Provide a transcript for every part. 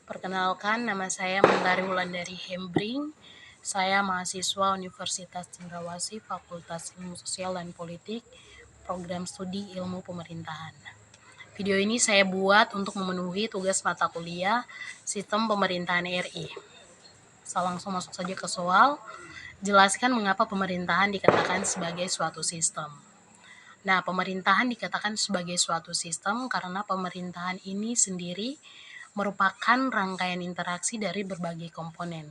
Perkenalkan, nama saya Mentari Wulandari Hembring. Saya mahasiswa Universitas Cendrawasih, Fakultas Ilmu Sosial dan Politik, Program Studi Ilmu Pemerintahan. Video ini saya buat untuk memenuhi tugas mata kuliah Sistem Pemerintahan RI. Saya langsung masuk saja ke soal. Jelaskan mengapa pemerintahan dikatakan sebagai suatu sistem. Nah, pemerintahan dikatakan sebagai suatu sistem karena pemerintahan ini sendiri merupakan rangkaian interaksi dari berbagai komponen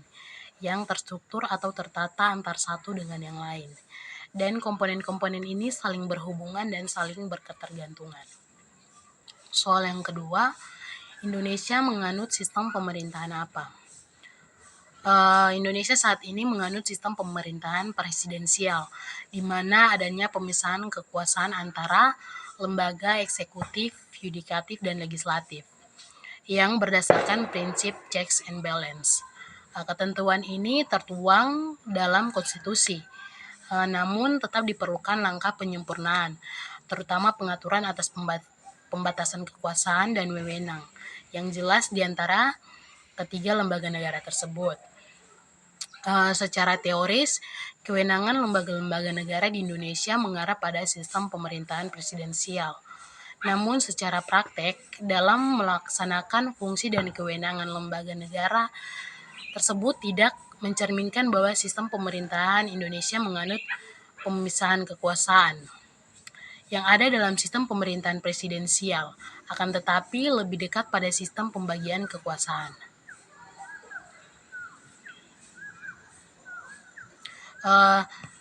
yang terstruktur atau tertata antar satu dengan yang lain. Dan komponen-komponen ini saling berhubungan dan saling berketergantungan. Soal yang kedua, Indonesia menganut sistem pemerintahan apa? Indonesia saat ini menganut sistem pemerintahan presidensial, di mana adanya pemisahan kekuasaan antara lembaga eksekutif, yudikatif, dan legislatif yang berdasarkan prinsip checks and balance. Ketentuan ini tertuang dalam konstitusi, namun tetap diperlukan langkah penyempurnaan, terutama pengaturan atas pembatasan kekuasaan dan wewenang yang jelas di antara ketiga lembaga negara tersebut. Secara teoris, kewenangan lembaga-lembaga negara di Indonesia mengarah pada sistem pemerintahan presidensial. Namun secara praktek, dalam melaksanakan fungsi dan kewenangan lembaga negara tersebut tidak mencerminkan bahwa sistem pemerintahan Indonesia menganut pemisahan kekuasaan yang ada dalam sistem pemerintahan presidensial, akan tetapi lebih dekat pada sistem pembagian kekuasaan.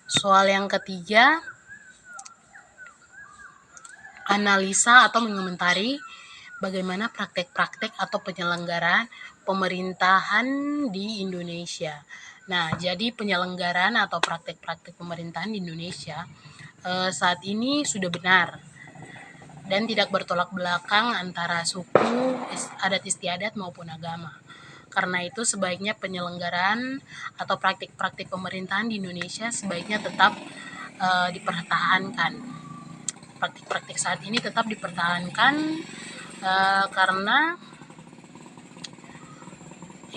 Soal yang ketiga, analisa atau mengomentari bagaimana praktek-praktek atau penyelenggaraan pemerintahan di Indonesia. Nah, jadi penyelenggaraan atau praktek-praktek pemerintahan di Indonesia saat ini sudah benar dan tidak bertolak belakang antara suku, adat istiadat maupun agama. Karena itu sebaiknya penyelenggaraan atau praktik-praktik pemerintahan di Indonesia sebaiknya tetap dipertahankan. Praktik-praktik saat ini tetap dipertahankan karena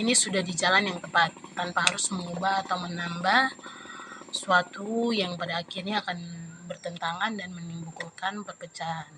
ini sudah di jalan yang tepat, tanpa harus mengubah atau menambah suatu yang pada akhirnya akan bertentangan dan menimbulkan perpecahan.